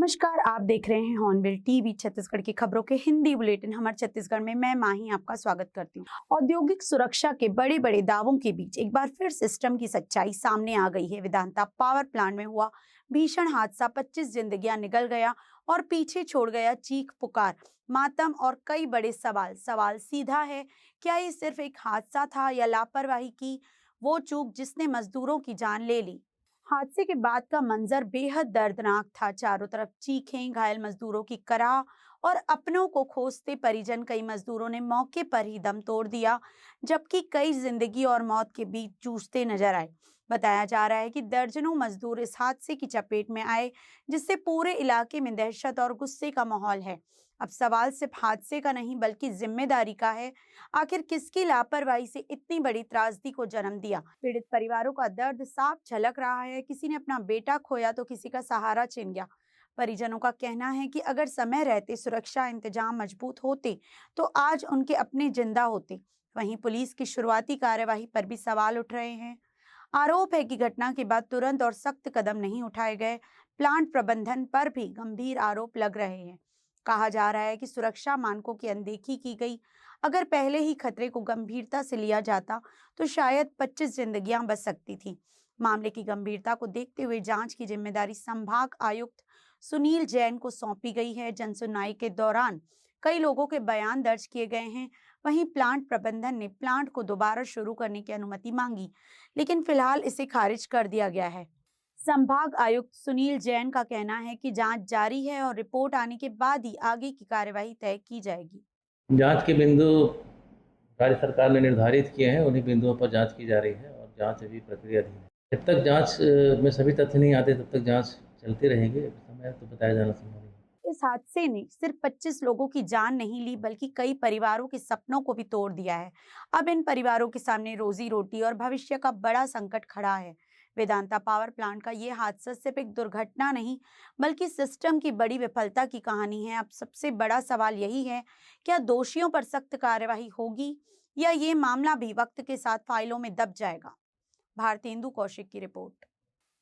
नमस्कार, आप देख रहे हैं हॉर्नबिल टीवी छत्तीसगढ़ की खबरों के हिंदी बुलेटिन। हमारे छत्तीसगढ़ में मैं माही आपका स्वागत करती हूँ। औद्योगिक सुरक्षा के बड़े बड़े दावों के बीच एक बार फिर सिस्टम की सच्चाई सामने आ गई है। वेदांता पावर प्लांट में हुआ भीषण हादसा 25 जिंदगियां निगल गया और पीछे छोड़ गया चीख पुकार, मातम और कई बड़े सवाल सीधा है, क्या ये सिर्फ एक हादसा था या लापरवाही की वो चूक जिसने मजदूरों की जान ले ली। हादसे के बाद का मंजर बेहद दर्दनाक था। चारों तरफ चीखें, घायल मजदूरों की कराह और अपनों को खोजते परिजन। कई मजदूरों ने मौके पर ही दम तोड़ दिया, जबकि कई जिंदगी और मौत के बीच जूझते नजर आए। बताया जा रहा है कि दर्जनों मजदूर इस हादसे की चपेट में आए, जिससे पूरे इलाके में दहशत और गुस्से का माहौल है। अब सवाल सिर्फ हादसे का नहीं बल्कि जिम्मेदारी का है। आखिर किसकी लापरवाही से इतनी बड़ी त्रासदी को जन्म दिया। पीड़ित परिवारों का दर्द साफ झलक रहा है। किसी ने अपना बेटा खोया तो किसी का सहारा छिन गया। परिजनों का कहना है कि अगर समय रहते सुरक्षा इंतजाम मजबूत होते तो आज उनके अपने जिंदा होते। वहीं पुलिस की शुरुआती कार्यवाही पर भी सवाल उठ रहे हैं। आरोप है कि घटना के बाद तुरंत और सख्त कदम नहीं उठाए गए। प्लांट प्रबंधन पर भी गंभीर आरोप लग रहे हैं। कहा जा रहा है कि सुरक्षा मानकों की अनदेखी की गई। अगर पहले ही खतरे को गंभीरता से लिया जाता तो शायद 25 जिंदगियां बच सकती थी। मामले की गंभीरता को देखते हुए जांच की जिम्मेदारी संभाग आयुक्त सुनील जैन को सौंपी गई है। जनसुनवाई के दौरान कई लोगों के बयान दर्ज किए गए हैं। वहीं प्लांट प्रबंधन ने प्लांट को दोबारा शुरू करने की अनुमति मांगी, लेकिन फिलहाल इसे खारिज कर दिया गया है। संभाग आयुक्त सुनील जैन का कहना है कि जांच जारी है और रिपोर्ट आने के बाद ही आगे की कार्यवाही तय की जाएगी। जांच के बिंदु राज्य सरकार ने निर्धारित किए हैं, उन्हीं बिंदुओं पर जांच की जा रही है और जांच अभी प्रक्रियाधीन है। जब तक जांच में सभी तथ्य नहीं आते तब तक जांच चलती रहेगी। समय तो बताया जाना संभव नहीं। इस हादसे ने सिर्फ 25 लोगों की जान नहीं ली बल्कि कई परिवारों के सपनों को भी तोड़ दिया है। अब इन परिवारों के सामने रोजी रोटी और भविष्य का बड़ा संकट खड़ा है। वेदांता पावर प्लांट का ये हादसा सिर्फ एक दुर्घटना नहीं बल्कि सिस्टम की बड़ी विफलता की कहानी है। अब सबसे बड़ा सवाल यही है, क्या दोषियों पर सख्त कार्यवाही होगी या ये मामला भी वक्त के साथ फाइलों में दब जाएगा। भारतेंदु कौशिक की रिपोर्ट।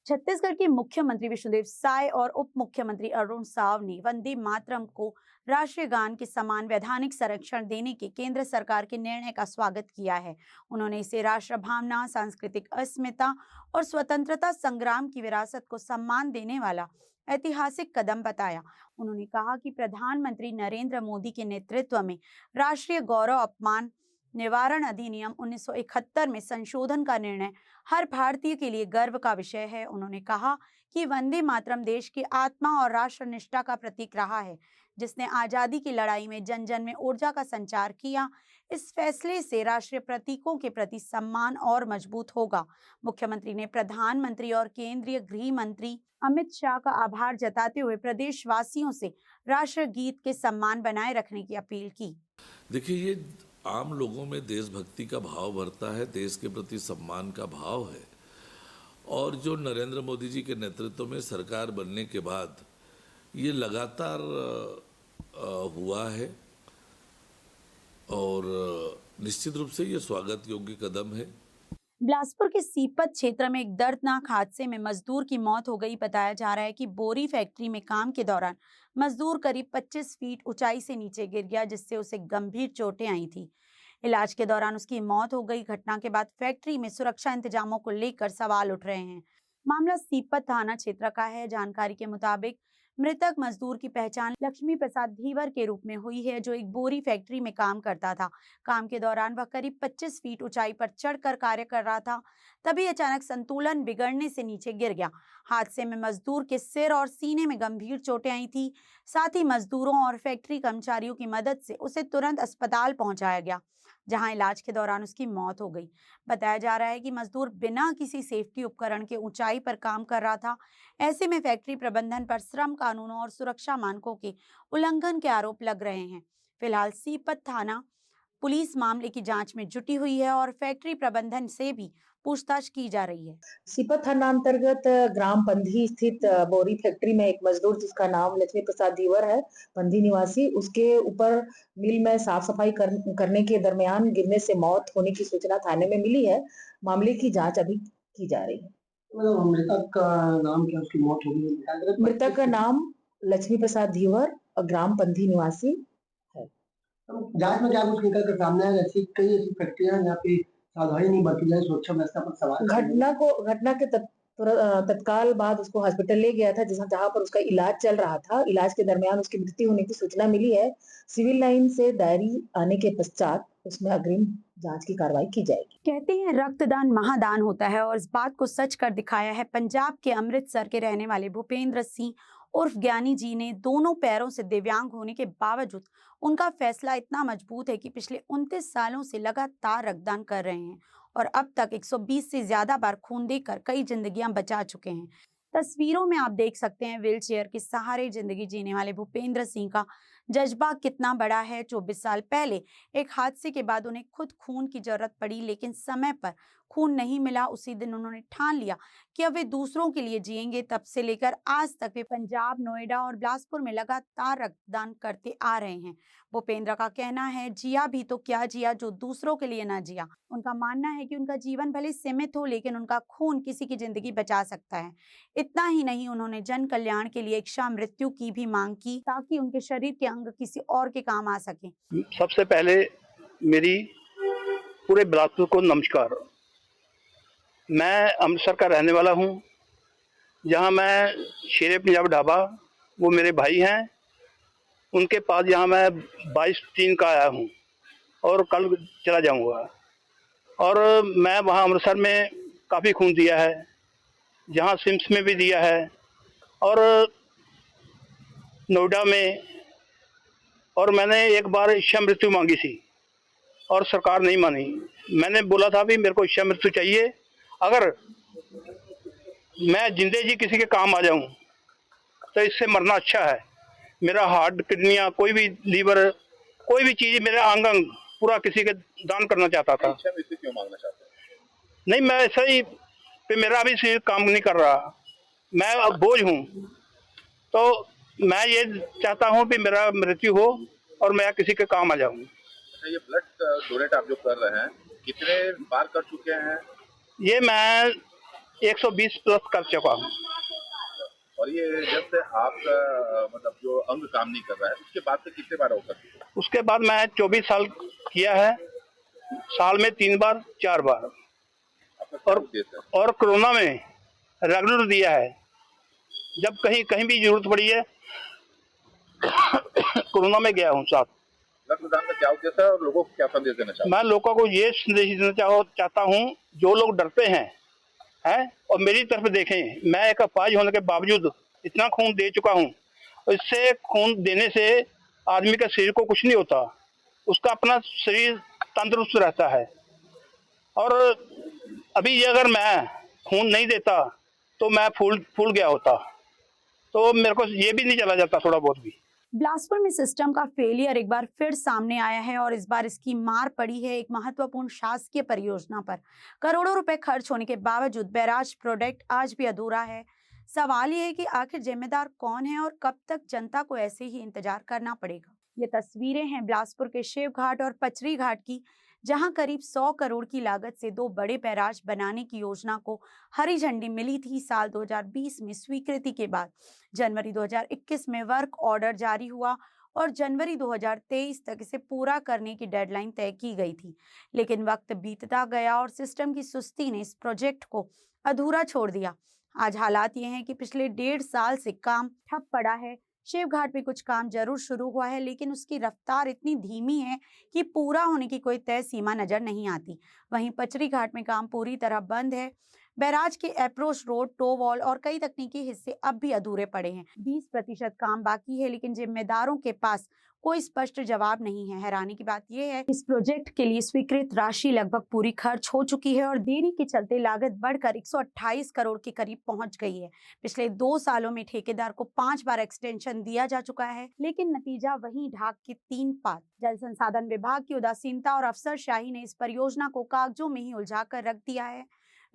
छत्तीसगढ़ के मुख्यमंत्री विष्णुदेव साय और उप मुख्यमंत्री अरुण साव ने वंदे मातरम को राष्ट्रीय गान के समान वैधानिक संरक्षण देने के केंद्र सरकार के निर्णय का स्वागत किया है। उन्होंने इसे राष्ट्र भावना, सांस्कृतिक अस्मिता और स्वतंत्रता संग्राम की विरासत को सम्मान देने वाला ऐतिहासिक कदम बताया। उन्होंने कहा कि प्रधानमंत्री नरेंद्र मोदी के नेतृत्व में राष्ट्रीय गौरव अपमान निवारण अधिनियम 1971 में संशोधन का निर्णय हर भारतीय के लिए गर्व का विषय है। उन्होंने कहा कि वंदे मातरम देश की आत्मा और राष्ट्रनिष्ठा का प्रतीक रहा है, जिसने आजादी की लड़ाई में जन जन में ऊर्जा का संचार किया। इस फैसले से राष्ट्रीय प्रतीकों के प्रति सम्मान और मजबूत होगा। मुख्यमंत्री ने प्रधानमंत्री और केंद्रीय गृह मंत्री अमित शाह का आभार जताते हुए प्रदेशवासियों से राष्ट्रगीत के सम्मान बनाए रखने की अपील की। देखिए, ये आम लोगों में देशभक्ति का भाव बढ़ता है, देश के प्रति सम्मान का भाव है। और जो नरेंद्र मोदी जी के नेतृत्व में सरकार बनने के बाद ये लगातार हुआ है और निश्चित रूप से ये स्वागत योग्य कदम है। बिलासपुर के सीपत क्षेत्र में एक दर्दनाक हादसे में मजदूर की मौत हो गई। बताया जा रहा है कि बोरी फैक्ट्री में काम के दौरान मजदूर करीब 25 फीट ऊंचाई से नीचे गिर गया, जिससे उसे गंभीर चोटें आई थी। इलाज के दौरान उसकी मौत हो गई। घटना के बाद फैक्ट्री में सुरक्षा इंतजामों को लेकर सवाल उठ रहे हैं। मामला सीपत थाना क्षेत्र का है। जानकारी के मुताबिक मृतक मजदूर की पहचान लक्ष्मी प्रसाद धीवर के रूप में हुई है, जो एक बोरी फैक्ट्री में काम करता था। काम के दौरान वह करीब 25 फीट ऊंचाई पर चढ़कर कार्य कर रहा था, तभी अचानक संतुलन बिगड़ने से नीचे गिर गया। हादसे में मजदूर के सिर और सीने में गंभीर चोटें आई थी। साथ ही मजदूरों और फैक्ट्री कर्मचारियों की मदद से उसे तुरंत अस्पताल पहुंचाया गया, जहां इलाज के दौरान उसकी मौत हो गई। बताया जा रहा है कि मजदूर बिना किसी सेफ्टी उपकरण के ऊंचाई पर काम कर रहा था। ऐसे में फैक्ट्री प्रबंधन पर श्रम कानूनों और सुरक्षा मानकों के उल्लंघन के आरोप लग रहे हैं। फिलहाल सीपत थाना पुलिस मामले की जांच में जुटी हुई है और फैक्ट्री प्रबंधन से भी पूछताछ की जा रही है। सीपत थाना अंतर्गत ग्राम पंधी स्थित बोरी फैक्ट्री में एक मजदूर जिसका नाम लक्ष्मी प्रसाद धीवर है, पंधी निवासी, उसके ऊपर मिल में साफ सफाई करने के दरमियान गिरने से मौत होने की सूचना थाने में मिली है। मामले की जांच अभी की जा रही है। मृतक का नाम क्या, उसकी मौत हो गई? मृतक का नाम लक्ष्मी प्रसाद धीवर और ग्राम पंधी निवासी है। तो जांच में क्या कुछ निकल कर सामने आया? ऐसी कई ऐसी फैक्ट्रियां हैं जहाँ पे सावधानी नहीं बरती जाए, सुरक्षा व्यवस्था पर सवाल घटना के तत्काल बाद उसको हॉस्पिटल ले गया था, जहाँ पर उसका इलाज चल रहा था। इलाज के दरमियान उसकी मृत्यु होने की सूचना मिली है। सिविल लाइन से डायरी आने के पश्चात उसमें अग्रिम जांच की कार्रवाई की जाएगी। कहते हैं रक्तदान महादान होता है और इस बात को सच कर दिखाया है पंजाब के अमृतसर के रहने वाले भूपेंद्र सिंह उर्फ ज्ञानी जी ने। दोनों पैरों से दिव्यांग होने के बावजूद उनका फैसला इतना मजबूत है कि पिछले 29 सालों से लगातार रक्तदान कर रहे हैं और अब तक 120 से ज्यादा बार खून देकर कई जिंदगियां बचा चुके हैं। तस्वीरों में आप देख सकते हैं व्हीलचेयर के सहारे जिंदगी जीने वाले भूपेंद्र सिंह का जज्बा कितना बड़ा है। 24 साल पहले एक हादसे के बाद उन्हें खुद खून की जरूरत पड़ी, लेकिन समय पर खून नहीं मिला। उसी दिन उन्होंने ठान लिया कि अब वे दूसरों के लिए जिएंगे। तब से लेकर आज तक वे पंजाब, नोएडा और बिलासपुर में लगातार रक्तदान करते आ रहे हैं। भूपेंद्र का कहना है, जिया भी तो क्या जिया जो दूसरों के लिए ना जिया। उनका मानना है कि उनका जीवन भले सीमित हो, लेकिन उनका खून किसी की जिंदगी बचा सकता है। इतना ही नहीं, उन्होंने जन कल्याण के लिए इच्छा मृत्यु की भी मांग की ताकि उनके शरीर के अंग किसी और के काम आ सके। सबसे पहले मेरी पूरे बिलासपुर को नमस्कार। मैं अमृतसर का रहने वाला हूँ। यहाँ मैं शेरे पंजाब ढाबा, वो मेरे भाई हैं, उनके पास यहाँ मैं 22/3 का आया हूँ और कल चला जाऊँगा। और मैं वहाँ अमृतसर में काफ़ी खून दिया है, जहाँ सिम्स में भी दिया है और नोएडा में। और मैंने एक बार इच्छा मृत्यु मांगी थी और सरकार नहीं मानी। मैंने बोला था भी मेरे को इच्छा मृत्यु चाहिए, अगर मैं जिंदे जी किसी के काम आ जाऊं तो इससे मरना अच्छा है। मेरा हार्ट, किडनियां, कोई भी लीवर, कोई भी चीज, मेरा अंग अंग पूरा किसी के दान करना चाहता था। इच्छा मृत्यु क्यों मांगना चाहते हैं? नहीं, मैं ऐसा ही कि मेरा अभी शरीर काम नहीं कर रहा, मैं अब बोझ हूँ, तो मैं ये चाहता हूँ कि मेरा मृत्यु हो और मैं किसी के काम आ जाऊँ। ये ब्लड डोनेट आप जो कर रहे हैं, कितने बार कर चुके हैं? ये मैं 120 प्लस कर चुका हूँ। और ये जब से आपका मतलब जो अंग काम नहीं कर रहा है, उसके बाद से कितने बार होगा? उसके बाद मैं 24 साल किया है, साल में 3 बार 4 बार। और कोरोना में रेगुलर दिया है, जब कहीं भी जरूरत पड़ी है कोरोना में गया हूँ साथ। रक्तदान का क्या उद्देश्य है और लोगों को क्या संदेश देना चाहते हैं? मैं लोगों को ये संदेश देना चाहता हूँ, जो लोग डरते हैं और मेरी तरफ देखें। मैं एक अपाहिज होने के बावजूद इतना खून दे चुका हूँ, और इससे खून देने से आदमी के शरीर को कुछ नहीं होता, उसका अपना शरीर तंदुरुस्त रहता है। और अभी ये अगर मैं खून नहीं देता तो मैं फूल गया होता, तो मेरे को ये भी नहीं चला जाता थोड़ा बहुत भी। बिलासपुर में सिस्टम का फेलियर एक बार फिर सामने आया है और इस बार इसकी मार पड़ी है एक महत्वपूर्ण शासकीय परियोजना पर। करोड़ों रुपए खर्च होने के बावजूद बैराज प्रोजेक्ट आज भी अधूरा है। सवाल ये है कि आखिर जिम्मेदार कौन है और कब तक जनता को ऐसे ही इंतजार करना पड़ेगा। ये तस्वीरें हैं बिलासपुर के शिव घाट और पचरी घाट की, जहां करीब 100 करोड़ की लागत से 2 बड़े बैराज बनाने की योजना को हरी झंडी मिली थी। साल 2020 में स्वीकृति के बाद जनवरी 2021 में वर्क ऑर्डर जारी हुआ और जनवरी 2023 तक इसे पूरा करने की डेडलाइन तय की गई थी। लेकिन वक्त बीतता गया और सिस्टम की सुस्ती ने इस प्रोजेक्ट को अधूरा छोड़ दिया। आज हालात ये हैं कि पिछले 1.5 साल से काम ठप पड़ा है। शिव घाट में कुछ काम जरूर शुरू हुआ है, लेकिन उसकी रफ्तार इतनी धीमी है कि पूरा होने की कोई तय सीमा नजर नहीं आती। वहीं पचरी घाट में काम पूरी तरह बंद है। बैराज के अप्रोच रोड, टो वॉल और कई तकनीकी हिस्से अब भी अधूरे पड़े हैं। 20% काम बाकी है, लेकिन जिम्मेदारों के पास कोई स्पष्ट जवाब नहीं है। हैरानी की बात यह है, इस प्रोजेक्ट के लिए स्वीकृत राशि लगभग पूरी खर्च हो चुकी है और देरी के चलते लागत बढ़कर 128 करोड़ के करीब पहुंच गई है। पिछले 2 सालों में ठेकेदार को 5 बार एक्सटेंशन दिया जा चुका है, लेकिन नतीजा वही ढाक के 3 पात। जल संसाधन विभाग की उदासीनता और अफसरशाही ने इस परियोजना को कागजों में ही उलझा कर रख दिया है।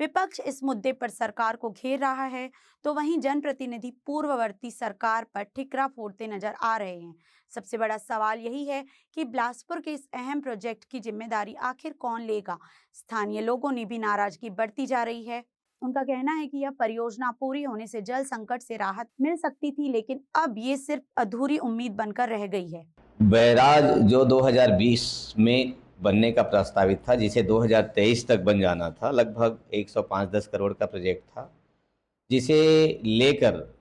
विपक्ष इस मुद्दे पर सरकार को घेर रहा है, तो वहीं जनप्रतिनिधि पूर्ववर्ती सरकार पर ठिकरा फोड़ते नजर आ रहे हैं। सबसे बड़ा सवाल यही है कि बिलासपुर के इस अहम प्रोजेक्ट की जिम्मेदारी आखिर कौन लेगा। स्थानीय लोगों ने भी नाराजगी बढ़ती जा रही है। उनका कहना है कि यह परियोजना पूरी होने से जल संकट से राहत मिल सकती थी, लेकिन अब ये सिर्फ अधूरी उम्मीद बनकर रह गई है। बैराज जो 2020 में बनने का प्रस्तावित था, जिसे 2023 तक बन जाना था, लगभग 105-10 करोड़ का प्रोजेक्ट था, जिसे लेकर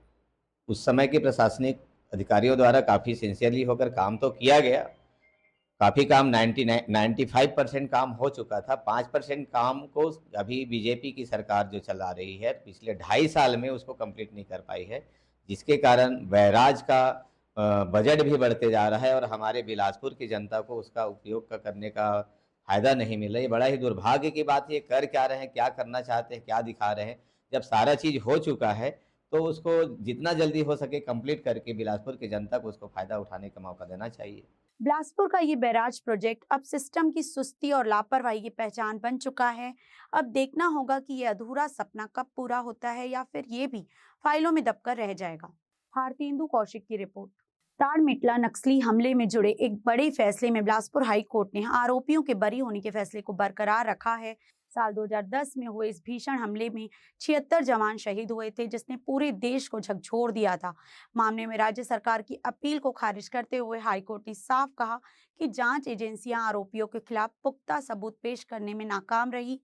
उस समय के प्रशासनिक अधिकारियों द्वारा काफ़ी सिंसियरली होकर काम तो किया गया। काफ़ी काम 95% काम हो चुका था। 5% काम को अभी बीजेपी की सरकार जो चला रही है पिछले 2.5 साल में उसको कंप्लीट नहीं कर पाई है, जिसके कारण बैराज का बजट भी बढ़ते जा रहा है और हमारे बिलासपुर की जनता को उसका उपयोग करने का फायदा नहीं मिल रहा। ये बड़ा ही दुर्भाग्य की बात है। ये कर क्या रहे हैं, क्या करना चाहते हैं, क्या दिखा रहे हैं? जब सारा चीज़ हो चुका है तो उसको जितना जल्दी हो सके कंप्लीट करके बिलासपुर की जनता को उसको फायदा उठाने का मौका देना चाहिए। बिलासपुर का ये बैराज प्रोजेक्ट अब सिस्टम की सुस्ती और लापरवाही की पहचान बन चुका है। अब देखना होगा कि ये अधूरा सपना कब पूरा होता है या फिर ये भी फाइलों में दबकर रह जाएगा। भारतेंदु कौशिक की रिपोर्ट। ताड़मेटला नक्सली हमले में जुड़े एक बड़े फैसले में बिलासपुर हाई कोर्ट ने आरोपियों के बरी होने के फैसले को बरकरार रखा है। साल 2010 में हुए इस भीषण हमले में 76 जवान शहीद हुए थे, जिसने पूरे देश को झकझोर दिया था। मामले में राज्य सरकार की अपील को खारिज करते हुए हाईकोर्ट ने साफ कहा कि जांच एजेंसियां आरोपियों के खिलाफ पुख्ता सबूत पेश करने में नाकाम रही।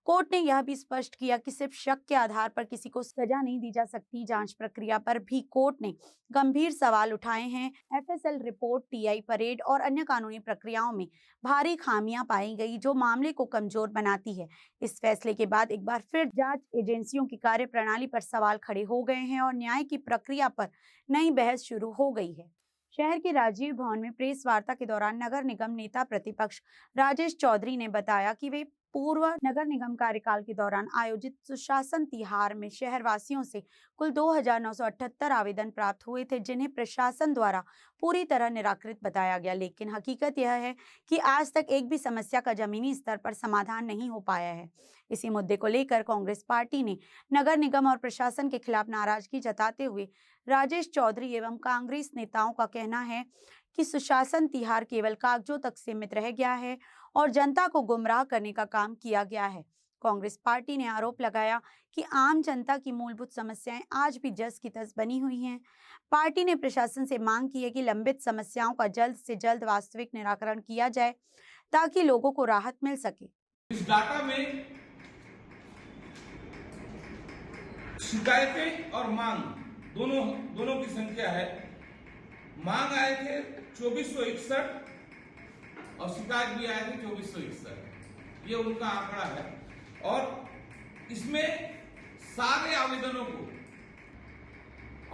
कोर्ट ने यह भी स्पष्ट किया कि सिर्फ शक के आधार पर किसी को सजा नहीं दी जा सकती। जांच प्रक्रिया पर भी कोर्ट ने गंभीर सवाल उठाए हैं। एफएसएल रिपोर्ट, टीआई परेड और अन्य कानूनी प्रक्रियाओं में भारी खामियां पाई गई, जो मामले को कमजोर बनाती है। इस फैसले के बाद एक बार फिर जांच एजेंसियों की कार्यप्रणाली पर सवाल खड़े हो गए हैं और न्याय की प्रक्रिया पर नई बहस शुरू हो गई है। शहर के राजीव भवन में प्रेस वार्ता के दौरान नगर निगम नेता प्रतिपक्ष राजेश चौधरी ने बताया कि वे पूर्व नगर निगम कार्यकाल के दौरान आयोजित सुशासन तिहार में शहरवासियों से कुल 2978 आवेदन प्राप्त हुए थे, जिन्हें प्रशासन द्वारा पूरी तरह निराकृत बताया गया। लेकिन हकीकत यह है कि आज तक एक भी समस्या का जमीनी स्तर पर समाधान नहीं हो पाया है। इसी मुद्दे को लेकर कांग्रेस पार्टी ने नगर निगम और प्रशासन के खिलाफ नाराजगी जताते हुए राजेश चौधरी एवं कांग्रेस नेताओं का कहना है कि सुशासन तिहार केवल कागजों तक सीमित रह गया है और जनता को गुमराह करने का काम किया गया है। कांग्रेस पार्टी ने आरोप लगाया कि आम जनता की मूलभूत समस्याएं आज भी जस की तस बनी हुई हैं। पार्टी ने प्रशासन से मांग की है कि लंबित समस्याओं का जल्द से जल्द वास्तविक निराकरण किया जाए ताकि लोगों को राहत मिल सके। इस डाटा में शिकायतें और मांग दोनों की संख्या है। मांग आए थे 2461 और शिकायत भी आए थे 2461। ये उनका आंकड़ा है और इसमें सारे आवेदनों को,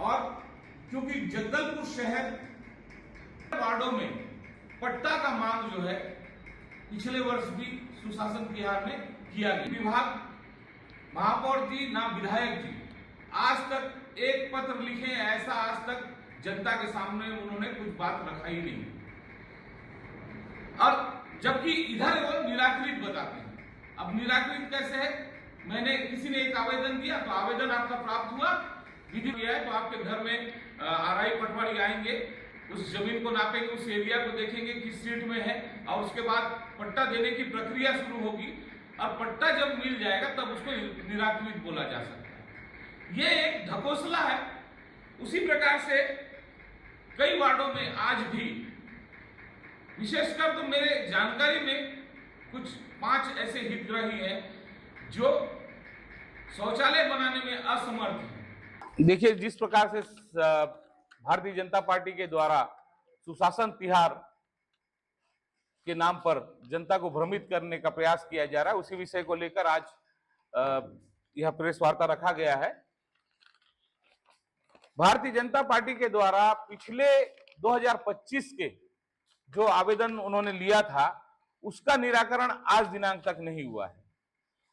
और क्योंकि जगदलपुर शहर वार्डों में पट्टा का मांग जो है पिछले वर्ष भी सुशासन तिहार में किया गया। विभाग, महापौर जी ना विधायक जी आज तक एक पत्र लिखे ऐसा आज तक जनता के सामने उन्होंने कुछ बात रखा ही नहीं, और जबकि इधर वो निराकृत बताते हैं। अब निराकृत कैसे है? मैंने किसी ने एक आवेदन दिया तो आवेदन आपका प्राप्त हुआ, विधि किया है तो आपके घर में आरआई पटवारी आएंगे, उस जमीन को नापेंगे, उस एरिया को देखेंगे किस सीट में है, और उसके बाद पट्टा देने की प्रक्रिया शुरू होगी। और पट्टा जब मिल जाएगा तब उसको निराकृत बोला जा सकता है। ये एक ढकोसला है। उसी प्रकार से कई वार्डों में आज भी, विशेषकर तो मेरे जानकारी में कुछ 5 ऐसे हितग्राही हैं जो शौचालय बनाने में असमर्थ हैं। देखिए, जिस प्रकार से भारतीय जनता पार्टी के द्वारा सुशासन तिहार के नाम पर जनता को भ्रमित करने का प्रयास किया जा रहा है, उसी विषय को लेकर आज यह प्रेस वार्ता रखा गया है। भारतीय जनता पार्टी के द्वारा पिछले 2025 के जो आवेदन उन्होंने लिया था उसका निराकरण आज दिनांक तक नहीं हुआ है।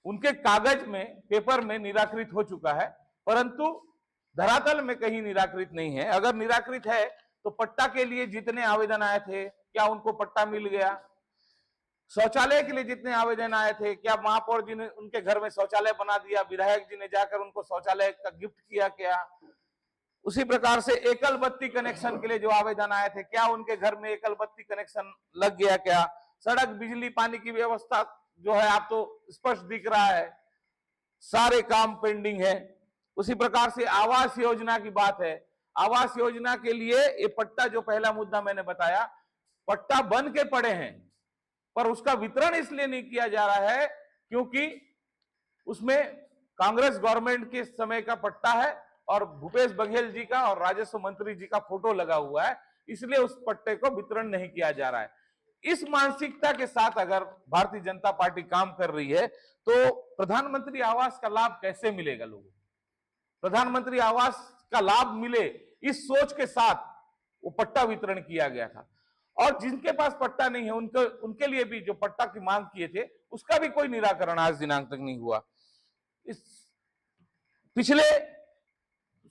उनके कागज में, पेपर में निराकृत हो चुका है, परंतु धरातल में कहीं निराकृत नहीं है। अगर निराकृत है तो पट्टा के लिए जितने आवेदन आए थे क्या उनको पट्टा मिल गया? शौचालय के लिए जितने आवेदन आए थे क्या महापौर जी ने उनके घर में शौचालय बना दिया? विधायक जी ने जाकर उनको शौचालय का गिफ्ट किया क्या? उसी प्रकार से एकल बत्ती कनेक्शन के लिए जो आवेदन आए थे क्या उनके घर में एकल बत्ती कनेक्शन लग गया क्या? सड़क, बिजली, पानी की व्यवस्था जो है आप तो स्पष्ट दिख रहा है। सारे काम पेंडिंग है। उसी प्रकार से आवास योजना की बात है, आवास योजना के लिए ये पट्टा, जो पहला मुद्दा मैंने बताया, पट्टा बन के पड़े हैं, पर उसका वितरण इसलिए नहीं किया जा रहा है क्योंकि उसमें कांग्रेस गवर्नमेंट के समय का पट्टा है और भूपेश बघेल जी का और राजस्व मंत्री जी का फोटो लगा हुआ है, इसलिए उस पट्टे को वितरण नहीं किया जा रहा है। इस मानसिकता के साथ अगर भारतीय जनता पार्टी काम कर रही है तो प्रधानमंत्री आवास का लाभ कैसे मिलेगा लोगों को? प्रधानमंत्री आवास का लाभ मिले, इस सोच के साथ वो पट्टा वितरण किया गया था। और जिनके पास पट्टा नहीं है उनके लिए भी जो पट्टा की मांग किए थे उसका भी कोई निराकरण आज दिनांक तक नहीं हुआ। इस पिछले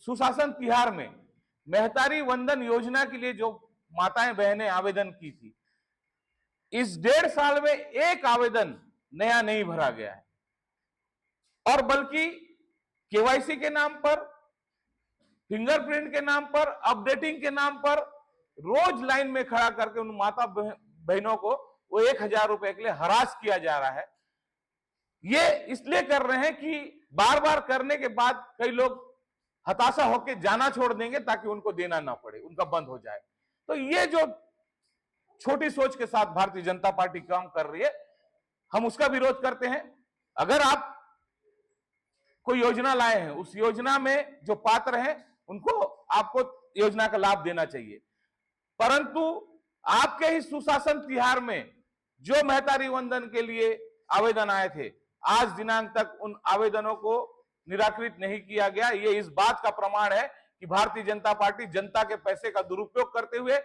सुशासन तिहार में महतारी वंदन योजना के लिए जो माताएं बहनें आवेदन की थी, इस 1.5 साल में एक आवेदन नया नहीं भरा गया है, और बल्कि केवाईसी के नाम पर, फिंगरप्रिंट के नाम पर, अपडेटिंग के नाम पर रोज लाइन में खड़ा करके उन माता बहनों को वो 1000 रुपए के लिए हरास किया जा रहा है। ये इसलिए कर रहे हैं कि बार बार करने के बाद कई लोग हताशा होकर जाना छोड़ देंगे ताकि उनको देना ना पड़े, उनका बंद हो जाए। तो ये जो छोटी सोच के साथ भारतीय जनता पार्टी काम कर रही है, हम उसका विरोध करते हैं। अगर आप कोई योजना लाए हैं, उस योजना में जो पात्र हैं उनको आपको योजना का लाभ देना चाहिए, परंतु आपके ही सुशासन तिहार में जो महतारी वंदन के लिए आवेदन आए थे, आज दिनांक तक उन आवेदनों को निराकृत नहीं किया गया। ये इस बात का प्रमाण है कि भारतीय जनता पार्टी जनता के पैसे का दुरुपयोग करते हुए,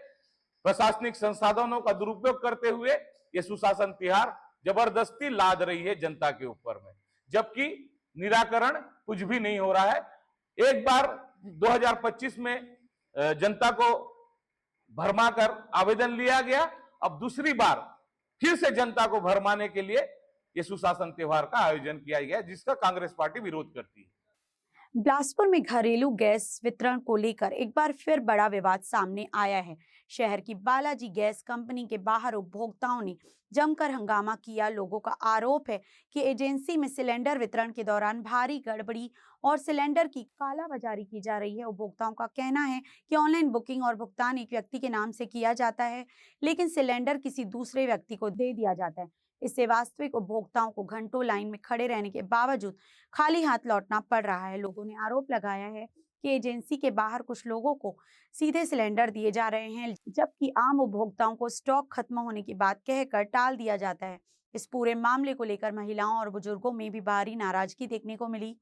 प्रशासनिक संसाधनों का दुरुपयोग करते हुए ये सुशासन तिहार जबरदस्ती लाद रही है जनता के ऊपर में, जबकि निराकरण कुछ भी नहीं हो रहा है। एक बार 2025 में जनता को भरमाकर आवेदन लिया गया, अब दूसरी बार फिर से जनता को भरमाने के लिए ये सुशासन त्योहार का आयोजन किया गया, जिसका कांग्रेस पार्टी विरोध करती है। बिलासपुर में घरेलू गैस वितरण को लेकर एक बार फिर बड़ा विवाद सामने आया है। शहर की बालाजी गैस कंपनी के बाहर उपभोक्ताओं ने जमकर हंगामा किया। लोगों का आरोप है कि एजेंसी में सिलेंडर वितरण के दौरान भारी गड़बड़ी और सिलेंडर की कालाबाजारी की जा रही है। उपभोक्ताओं का कहना है कि ऑनलाइन बुकिंग और भुगतान एक व्यक्ति के नाम से किया जाता है, लेकिन सिलेंडर किसी दूसरे व्यक्ति को दे दिया जाता है। इससे वास्तविक उपभोक्ताओं को घंटों लाइन में खड़े रहने के बावजूद खाली हाथ लौटना पड़ रहा है। लोगों ने आरोप लगाया है कि एजेंसी के बाहर कुछ लोगों को सीधे सिलेंडर दिए जा रहे हैं, जबकि आम उपभोक्ताओं को स्टॉक खत्म होने की बात कहकर टाल दिया जाता है। इस पूरे मामले को लेकर महिलाओं और बुजुर्गों में भी भारी नाराजगी देखने को मिली।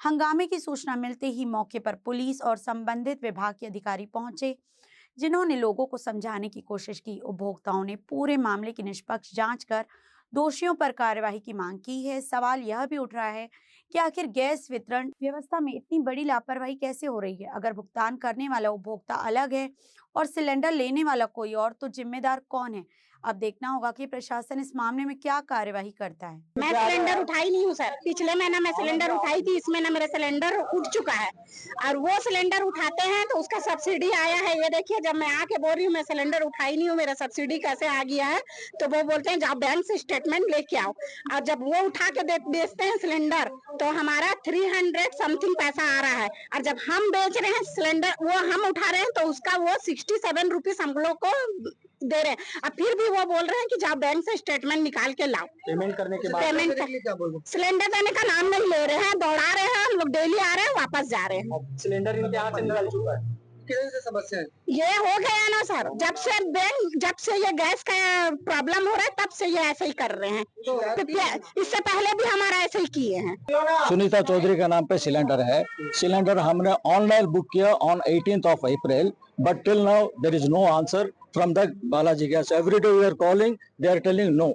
हंगामे की सूचना मिलते ही मौके पर पुलिस और संबंधित विभाग के अधिकारी पहुंचे, जिन्होंने लोगों को समझाने की कोशिश की। उपभोक्ताओं ने पूरे मामले की निष्पक्ष जांच कर दोषियों पर कार्यवाही की मांग की है। सवाल यह भी उठ रहा है कि आखिर गैस वितरण व्यवस्था में इतनी बड़ी लापरवाही कैसे हो रही है? अगर भुगतान करने वाला उपभोक्ता अलग है और सिलेंडर लेने वाला कोई और, तो जिम्मेदार कौन है? अब देखना होगा कि प्रशासन इस मामले में क्या कार्यवाही करता है। मैं सिलेंडर उठाई नहीं हूँ सर, पिछले महीना मैं सिलेंडर उठाई थी, इस महीना मेरा सिलेंडर उठ चुका है। और वो सिलेंडर उठाते हैं तो उसका सब्सिडी आया है। ये देखिए, जब मैं आके बोल रही हूँ मैं सिलेंडर उठाई नहीं हूँ, मेरा सब्सिडी कैसे आ गया है, तो वो बोलते हैं जाओ बैंक से स्टेटमेंट लेके आओ। और जब वो उठा के बेचते हैं सिलेंडर तो हमारा 300 समथिंग पैसा आ रहा है, और जब हम बेच रहे हैं सिलेंडर, वो हम उठा रहे हैं तो उसका वो 67 रुपीज हम लोग को दे रहे हैं। अब फिर भी वो बोल रहे हैं कि जाओ बैंक से स्टेटमेंट निकाल के लाओ। पेमेंट करने के बाद सिलेंडर देने का नाम नहीं ले रहे हैं, दौड़ा रहे हैं, हम लोग डेली आ रहे हैं, वापस जा रहे हैं। सिलेंडर इनके हाथ से निकल चुका है। कितने से समस्या है? ये हो गया ना सर, जब से ये गैस का प्रॉब्लम हो रहा है तब से ये ऐसे ही कर रहे हैं। इससे पहले भी हमारा ऐसे ही किए हैं। सुनीता चौधरी के नाम पे सिलेंडर है। सिलेंडर हमने ऑनलाइन बुक किया on 18th of April, but till now there is no answer from the Balaji Gas. Every day we are calling, they are telling no,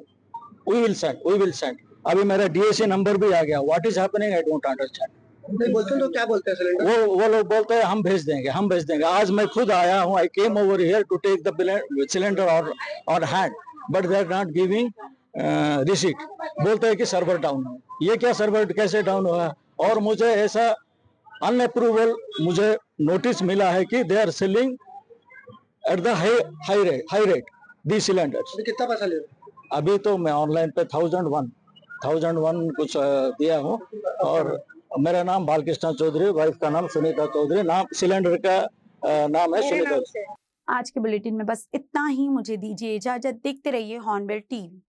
we will send. अभी मेरा DAC number भी आ गया। What is happening? I don't understand. बोलते तो क्या बोलते हैं cylinder? वो लोग बोलते हैं हम भेज देंगे। आज मैं खुद आया हूँ, I came over here to take the cylinder on hand, but they are not giving receipt. बोलते हैं कि सर्वर डाउन है। ये क्या सर्वर कैसे डाउन हुआ? और मुझे ऐसा अनअप्रूवल मुझे नोटिस मिला है कि they are selling at the high rate the cylinders. कितना पैसा ले रहे? अभी तो मैं ऑनलाइन पे 1001 1001 कुछ दिया हूँ। और मेरा नाम बालकृष्ण चौधरी, वाइफ का नाम सुनीता चौधरी, नाम सिलेंडर का नाम है सुनीता। आज के बुलेटिन में बस इतना ही। मुझे दीजिए इजाजत। देखते रहिए हॉर्नबिल टीवी।